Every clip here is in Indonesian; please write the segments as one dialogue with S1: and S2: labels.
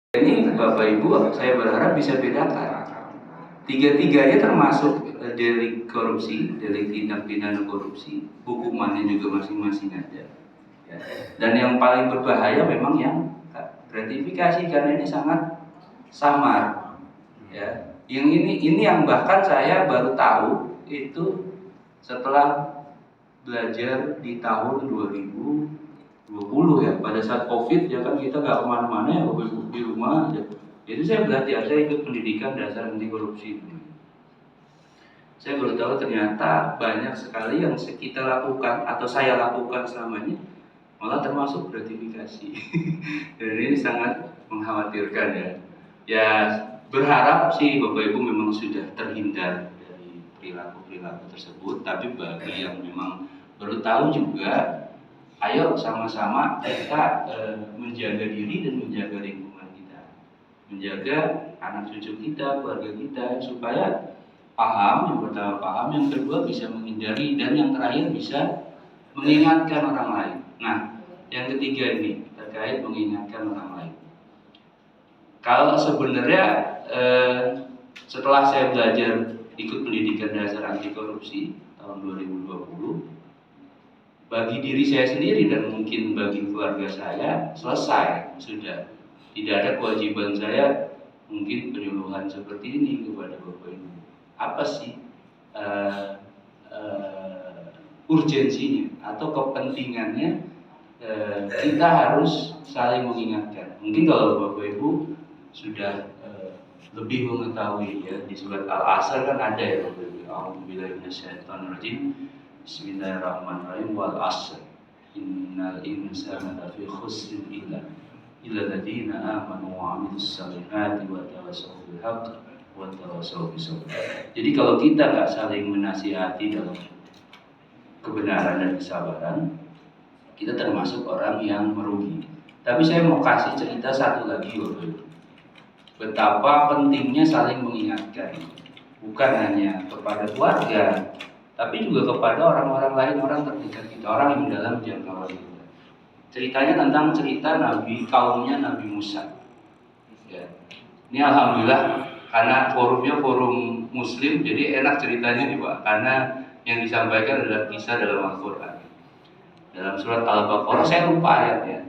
S1: Ini Bapak Ibu, saya berharap bisa bedakan. Tiga-tiganya termasuk delik korupsi, delik tindak pidana korupsi, hukumannya juga masing-masing ada. Ya. Dan yang paling berbahaya memang yang gratifikasi karena ini sangat samar. Ya. Yang ini yang bahkan saya baru tahu itu setelah belajar di tahun 2020 ya, pada saat COVID ya kan kita nggak kemana-mana ya, di rumah aja. Itu saya belajar, saya ikut pendidikan dasar anti korupsi. Saya baru tahu ternyata banyak sekali yang kita lakukan atau saya lakukan selama ini malah termasuk gratifikasi. Dan ini sangat mengkhawatirkan ya. Ya berharap sih Bapak Ibu memang sudah terhindar dari perilaku-perilaku tersebut. Tapi bagi yang memang baru tahu juga, ayo sama-sama kita menjaga diri dan menjaga lingkungan kita, menjaga anak cucu kita, keluarga kita, supaya paham, yang pertama paham, yang kedua bisa menghindari, dan yang terakhir bisa mengingatkan orang lain. Nah, yang ketiga ini terkait mengingatkan orang lain. Kalau sebenarnya setelah saya belajar ikut pendidikan dasar anti korupsi tahun 2020, bagi diri saya sendiri dan mungkin bagi keluarga saya selesai sudah. Tidak ada kewajiban saya mungkin penyuluhan seperti ini kepada Bapak Ibu. Apa sih urgensinya atau kepentingannya kita harus saling mengingatkan. Mungkin kalau Bapak Ibu sudah lebih mengetahui ya, di surat Al-Asr kan ada ya Bapak Ibu. A'udzubillahi minasyaitonirrajim. Bismillahirrahmanirrahim. Wal 'asr. Innal insana lafi khusr illa alladziina aamanu wa 'amilus shalihati wa tawassaw bil haqq wa tawassaw bis sabr. Jadi kalau kita nggak saling menasihati dalam kebenaran dan kesabaran, kita termasuk orang yang merugi. Tapi saya mau kasih cerita satu lagi Bapak Ibu. Betapa pentingnya saling mengingatkan. Bukan hanya kepada keluarga, tapi juga kepada orang-orang lain, orang terdekat kita, orang yang dalam jangkauan kita. Ceritanya tentang cerita kaumnya Nabi Musa. Ya. Ini alhamdulillah karena forumnya forum Muslim, jadi enak ceritanya nih Pak, karena yang disampaikan adalah kisah dalam Al-Quran. Dalam surat Al-Baqarah, saya lupa ayatnya.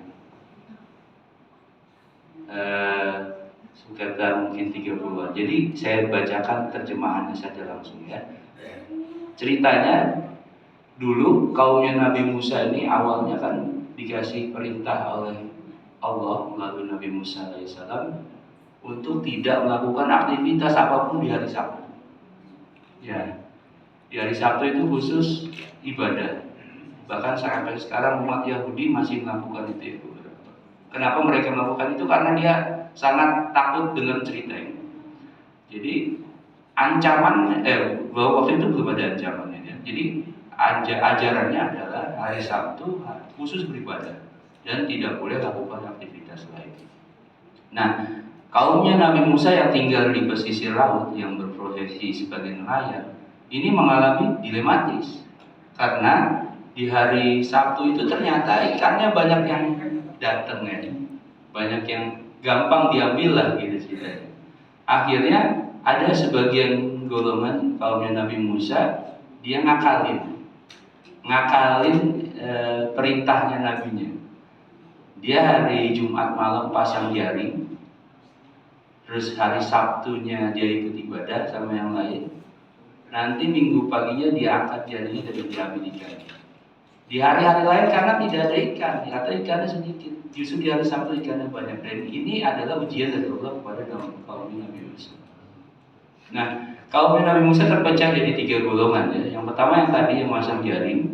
S1: Sekitar mungkin 30-an. Jadi saya bacakan terjemahannya saja langsung ya. Ceritanya dulu kaumnya Nabi Musa ini awalnya kan dikasih perintah oleh Allah melalui Nabi Musa alaihissalam untuk tidak melakukan aktivitas apapun di hari Sabtu. Ya, di hari Sabtu itu khusus ibadah. Bahkan sampai sekarang umat Yahudi masih melakukan itu. Kenapa mereka melakukan itu? Karena dia sangat takut dengan cerita ini. Jadi ancaman, bahwa waktu itu belum ada ancamannya ya. Jadi ajarannya adalah hari Sabtu khusus beribadah dan tidak boleh lakukan aktivitas lain. Nah, kaumnya Nabi Musa yang tinggal di pesisir laut yang berprofesi sebagai nelayan ini mengalami dilematis karena di hari Sabtu itu ternyata ikannya banyak yang datang ya, banyak yang gampang diambil lah gitu ceritanya. Akhirnya ada sebagian golongan kaumnya Nabi Musa dia ngakalin perintahnya nabinya. Dia hari Jumat malam pasang jaring, terus hari Sabtunya dia ikut ibadah sama yang lain. Nanti Minggu paginya dia angkat jaringnya dan diambil ikan. Di hari-hari lain karena tidak ada ikan atau ikannya sedikit, justru di hari Sabtu ikannya banyak. Dan ini adalah ujian dari Allah kepada kaum Nabi Musa. Nah, kaum Nabi Musa terpecah jadi 3 golongan ya. Yang pertama yang tadi yang masang jaring.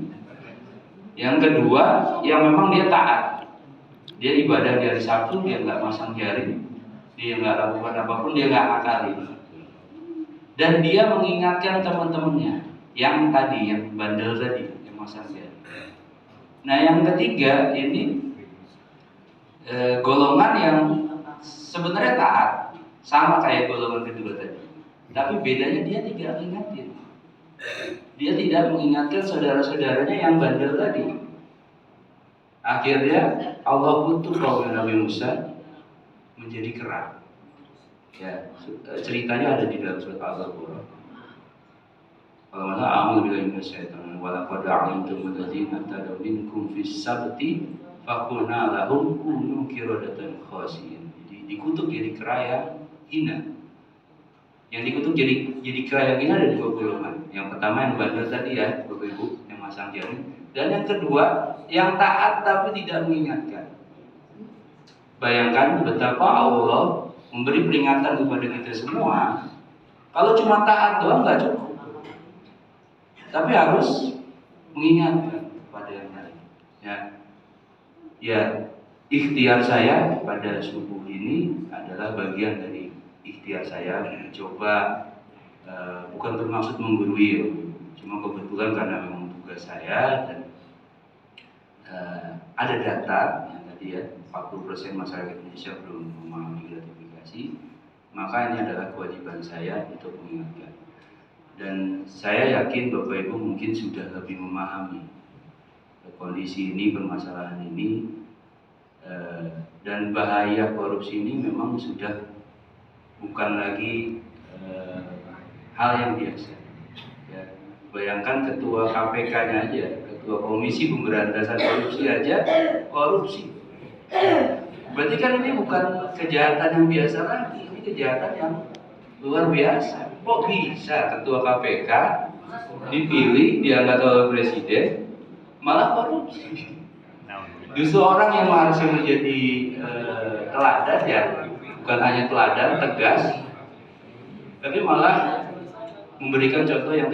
S1: Yang kedua yang memang dia taat. Dia ibadah di hari Sabtu, dia nggak masang jaring, dia nggak lakukan apapun, dia nggak akali. Dan dia mengingatkan teman-temannya yang tadi, yang bandel tadi, yang masang jaring. Nah yang ketiga ini golongan yang sebenarnya taat, sama kayak golongan kedua tadi. Tapi bedanya dia tidak mengingatkan. Dia tidak mengingatkan saudara-saudaranya yang bandel tadi. Akhirnya Allah butuh kaum Nabi Musa menjadi kera. Ya, ceritanya ada di dalam surat Al-Baqarah. Kalau mana a'udzu billahi minasyaitonir rajim wa laqad a'lamtum alladzina tadaw minkum fis sabti faqulna lahum kunu qiradatan khasiin. Jadi dikutuk jadi kera yang hina. Yang dikutuk jadi kera yang hina ada dua golongan. Yang pertama yang bandel tadi ya, Bapak Ibu, yang masang jaring. Dan yang kedua yang taat tapi tidak mengingatkan. Bayangkan betapa Allah memberi peringatan kepada kita semua. Kalau cuma taat doang nggak cukup, tapi harus mengingatkan kepada yang lain. Ya, ikhtiar saya pada subuh ini adalah bagian dari ikhtiar saya mencoba, bukan bermaksud menggurui, cuma kebetulan karena memang tugas saya dan ada data yang tadi ya 40% masyarakat Indonesia belum memahami gratifikasi, maka ini adalah kewajiban saya untuk mengingatkan. Dan saya yakin Bapak Ibu mungkin sudah lebih memahami kondisi ini, permasalahan ini, dan bahaya korupsi ini memang sudah bukan lagi hal yang biasa. Ya, bayangkan ketua KPK-nya aja, ketua Komisi Pemberantasan Korupsi aja korupsi. Berarti kan ini bukan kejahatan yang biasa lagi, ini kejahatan yang luar biasa. Kok bisa ketua KPK dipilih, diangkat oleh presiden, malah korupsi? Justru orang yang harusnya menjadi teladan ya, bukan hanya teladan, tegas, tapi malah memberikan contoh yang